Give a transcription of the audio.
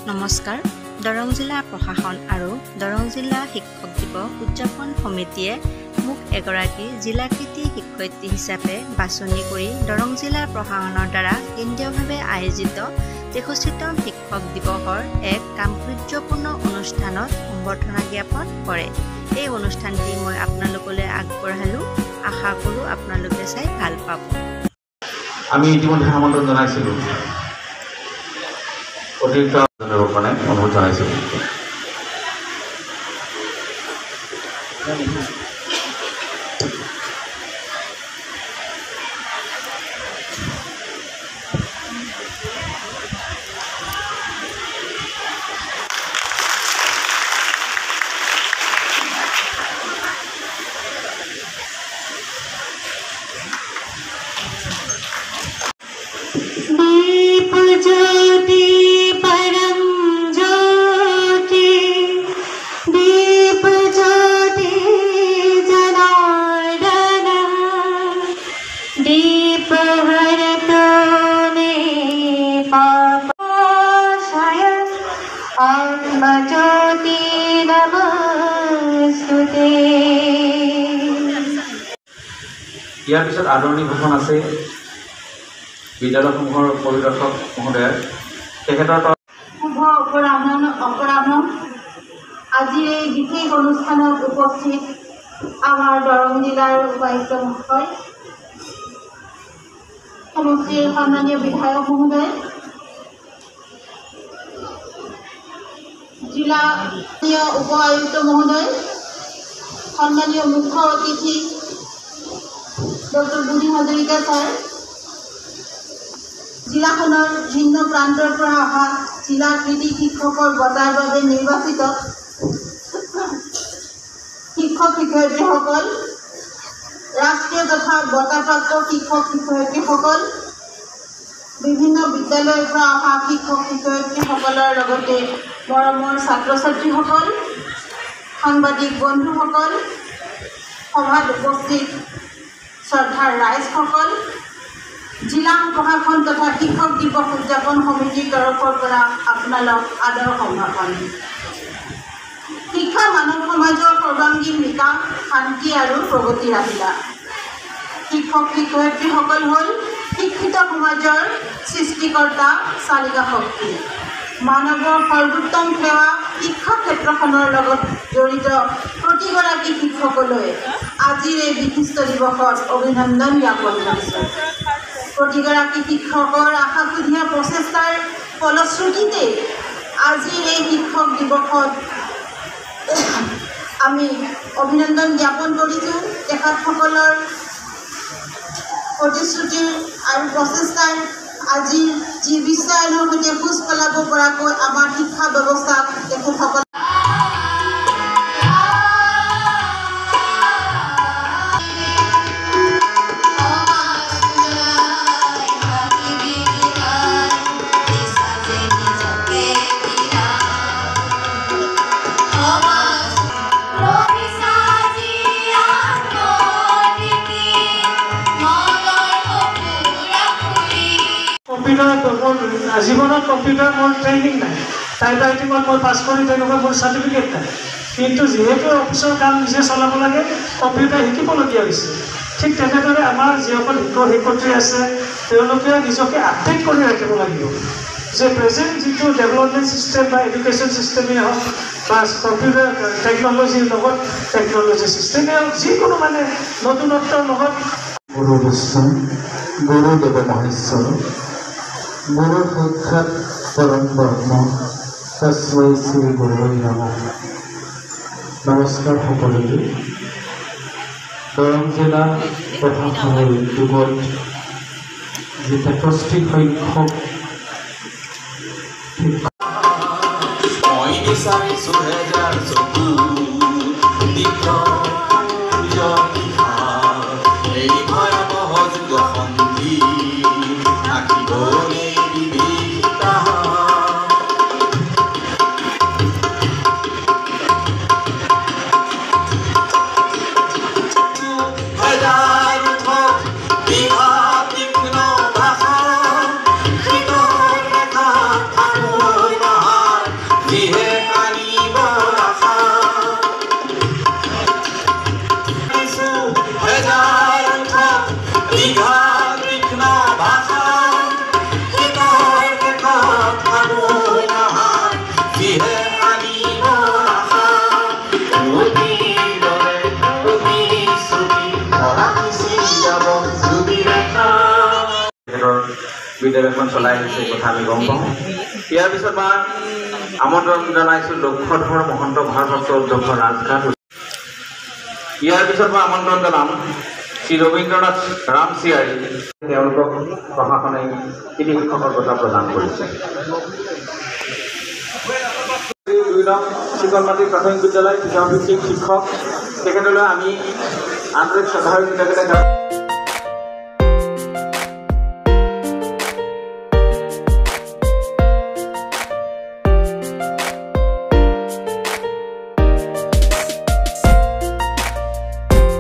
নমস্কাৰ। দৰং জিলা প্ৰশাসন আৰু দৰং জিলা শিক্ষক দিৱস উদযাপন সমিতিয়ে মোক এগৰাকী জিলাকৃতি শিক্ষয়িত্ৰী হিচাপে বাছনি কৰি দৰং জিলা প্ৰশাসনৰ দ্বাৰা কেন্দ্ৰীয়ভাৱে আয়োজিত 63তম শিক্ষক দিৱসৰ এক তাৎপৰ্যপূৰ্ণ অনুষ্ঠানত সম্বৰ্ধনা জ্ঞাপন কৰে। এই অনুষ্ঠানটি মই আপোনালোকলৈ আগবঢ়ালোঁ। আশা কৰোঁ আপোনালোকে চাই ভাল পাব। আমি ইতিমধ্যে আমন্ত্ৰণ জনাইছিলোঁ, অতিৰিক্ত অনুৰোধ জনাইছিলোঁ। ইয়াৰ পিছত আদৰণি ভাষণ আছে বিদ্যালয়সমূহৰ পৰিদৰ্শক মহোদয়। তেখেতৰ শুভ অপৰাহ্ন আজিৰ এই বিশেষ অনুষ্ঠানত উপস্থিত আমাৰ দৰং জিলাৰ উপায়ুক্ত মহোদয়, সমষ্টিৰ সন্মানীয় বিধায়ক মহোদয়, জিলা উপ আয়ুক্ত মহোদয়, সন্মানীয় মুখ্য অতিথি ডক্টৰ বুদ্ধি হাজৰিকা ছাৰ, জিলাখনৰ ভিন্ন প্ৰান্তৰ পৰা অহা জিলা কৃতি শিক্ষকৰ বঁটাৰ বাবে নিৰ্বাচিত শিক্ষক শিক্ষয়িত্ৰীসকল, ৰাষ্ট্ৰীয় তথা বঁটাপ্ৰাপ্ত শিক্ষক শিক্ষয়িত্ৰীসকল, বিভিন্ন বিদ্যালয়ৰ পৰা অহা শিক্ষক শিক্ষয়িত্ৰীসকলৰ লগতে মৰমৰ ছাত্ৰ ছাত্ৰীসকল, সাংবাদিক বন্ধুসকল, সভাত উপস্থিত শ্ৰদ্ধাৰ ৰাইজসকল, জিলা প্ৰশাসন তথা শিক্ষক দিৱস উদযাপন সমিতিৰ তৰফৰ পৰা আপোনালোক আদৰ সম্ভাষণ। শিক্ষা মানৱ সমাজৰ সৰ্বাংগীন বিকাশ, শান্তি আৰু প্ৰগতিৰ আহিলা। শিক্ষক শিক্ষয়িত্ৰীসকল হ'ল শিক্ষিত সমাজৰ সৃষ্টিকৰ্তা চালিকা শক্তি। মানৱৰ সৰ্বোত্তম সেৱা শিক্ষা ক্ষেত্ৰখনৰ লগত জড়িত প্ৰতিগৰাকী শিক্ষকলৈ আজিৰ এই বিশিষ্ট দিৱসত অভিনন্দন জ্ঞাপন কৰিছোঁ। প্ৰতিগৰাকী শিক্ষকৰ আশাসুধীয়া প্ৰচেষ্টাৰ ফলশ্ৰুতিতে আজিৰ এই শিক্ষক দিৱসত আমি অভিনন্দন জ্ঞাপন কৰিছোঁ। তেখেতসকলৰ প্ৰতিশ্ৰুতিৰ আৰু প্ৰচেষ্টাৰ আজিৰ যি বিশ্বায়নৰ সৈতে খোজ পেলাব পৰাকৈ আমাৰ শিক্ষা ব্যৱস্থাক তেখেতসকল জীৱনত কম্পিউটাৰ মোৰ ট্ৰেইনিং নাই, টাইপ ৰাইটিঙত মই পাছ কৰি তেনেকুৱা মোৰ চাৰ্টিফিকেট নাই, কিন্তু যিহেতু অফিচৰ কাম নিজে চলাব লাগে কম্পিউটাৰ শিকিবলগীয়া হৈছে। ঠিক তেনেদৰে আমাৰ যিসকল শিক্ষক শিক্ষয়িত্ৰী আছে তেওঁলোকে নিজকে আপডেট কৰি ৰাখিব লাগিব যে প্ৰেজেণ্ট যিটো ডেভেলপমেণ্ট ছিষ্টেম বা এডুকেশ্যন ছিষ্টেমেই হওক বা কম্পিউটাৰ টেকন'লজিৰ লগত টেকন'লজি ছিষ্টেমেই হওক, যিকোনো মানে নতুনত্বৰ লগত গুৰু বিষ্ণু গুৰুদেৱ মহেশ্বৰ গুৰু সাক্ষাৎ পৰম ব্ৰহ্ম তস্मै শ্ৰী গুৰুৱে নমঃ। নমস্কাৰ সকলোকে। দৰং জিলা প্ৰশাসনৰ উদ্যোগত যি 63 সংখ্যক বিদ্যালয়খন চলাই আহিছে এই কথা আমি গম পাওঁ ইয়াৰ পিছত মই আমন্ত্ৰণ জনাইছোঁ দক্ষধৰ মহন্ত ভাৰপ্ৰাপ্ত অধ্যক্ষ ৰাজঘাট ইয়াৰ পিছত মই আমন্ত্ৰণ জনাম শ্ৰী ৰবীন্দ্ৰনাথ ৰামচিয়াৰী তেওঁলোকক প্ৰশাসনে কৃতি শিক্ষকৰ বঁটা প্ৰদান কৰিছে 2 নং চিকলমাটি প্ৰাথমিক বিদ্যালয় শিক্ষক তেখেতলৈ আমি আন্তৰিক শ্ৰদ্ধাৰে